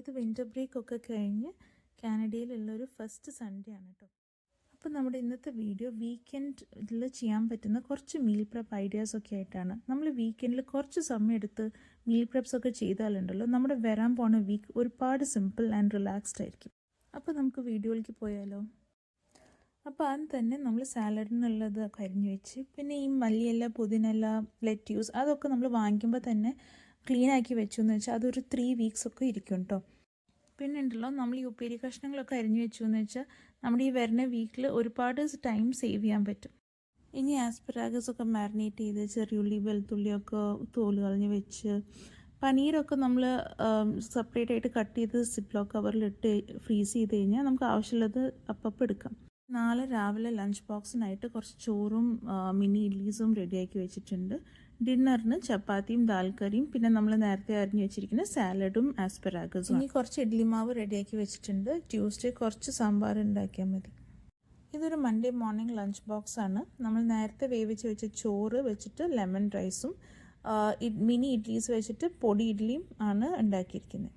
ഇത് winter break ഒക്കെ കഴിഞ്ഞ് കാനഡയിലുള്ളൊരു ഫസ്റ്റ് സൺഡേ ആണ് കേട്ടോ. അപ്പോൾ നമ്മുടെ ഇന്നത്തെ വീഡിയോ വീക്കെൻഡിൽ ചെയ്യാൻ പറ്റുന്ന കുറച്ച് മീൽ പ്രെപ്പ് ഐഡിയാസൊക്കെ ആയിട്ടാണ്. നമ്മൾ വീക്കെൻഡിൽ കുറച്ച് സമയം എടുത്ത് മീൽ പ്രെപ്സ് ഒക്കെ ചെയ്താലുണ്ടല്ലോ, നമ്മുടെ വരാൻ പോണ വീക്ക് ഒരുപാട് സിമ്പിൾ ആൻഡ് റിലാക്സ്ഡ് ആയിരിക്കും. അപ്പോൾ നമുക്ക് വീഡിയോയിലേക്ക് പോയാലോ. അപ്പോൾ ആദ്യം തന്നെ നമ്മൾ സാലഡിനുള്ളത് അരിഞ്ഞു വെച്ച്, പിന്നെ ഈ മല്ലിയില, പുതിനയില, ലെറ്റ്യൂസ് അതൊക്കെ നമ്മൾ വാങ്ങിക്കുമ്പോൾ തന്നെ ക്ലീനാക്കി വെച്ചു എന്ന് വെച്ചാൽ അതൊരു 3 വീക്സ് ഒക്കെ ഇരിക്കും കേട്ടോ. പിന്നെ ഉണ്ടല്ലോ, നമ്മൾ ഈ ഉപ്പേരി കഷ്ണങ്ങളൊക്കെ അരിഞ്ഞു വെച്ചു എന്ന് വെച്ചാൽ നമ്മുടെ ഈ വരുന്ന വീക്കിൽ ഒരുപാട് ടൈം സേവ് ചെയ്യാൻ പറ്റും. ഇനി ആസ്പെറാഗസ് ഒക്കെ മാരിനേറ്റ് ചെയ്ത് ചെറിയുള്ളി വെളുത്തുള്ളിയൊക്കെ തോല് കളഞ്ഞ് വെച്ച്, പനീരൊക്കെ നമ്മൾ സെപ്പറേറ്റ് ആയിട്ട് കട്ട് ചെയ്ത് സിപ്ലോക്ക് കവറിലിട്ട് ഫ്രീസ് ചെയ്ത് കഴിഞ്ഞാൽ നമുക്ക് ആവശ്യമുള്ളത് അപ്പം എടുക്കാം. നാളെ രാവിലെ ലഞ്ച് ബോക്സിനായിട്ട് കുറച്ച് ചോറും മിനി ഇഡ്ലീസും റെഡിയാക്കി വെച്ചിട്ടുണ്ട്. ഡിന്നറിന് ചപ്പാത്തിയും ദാൽ കറിയും, പിന്നെ നമ്മൾ നേരത്തെ അരിഞ്ഞു വെച്ചിരിക്കുന്ന സാലഡും ആസ്പെറാഗസും. ഇനി കുറച്ച് ഇഡ്ലി മാവ് റെഡിയാക്കി വെച്ചിട്ടുണ്ട്. ട്യൂസ്ഡേ കുറച്ച് സാമ്പാർ ഉണ്ടാക്കിയാൽ മതി. ഇതൊരു മൺഡേ മോർണിംഗ് ലഞ്ച് ബോക്സാണ്. നമ്മൾ നേരത്തെ വേവിച്ച് വെച്ച ചോറ് വെച്ചിട്ട് ലെമൺ റൈസും മിനി ഇഡ്ലീസ് വെച്ചിട്ട് പൊടി ഇഡ്ലിയും ആണ് ഉണ്ടാക്കിയിരിക്കുന്നത്.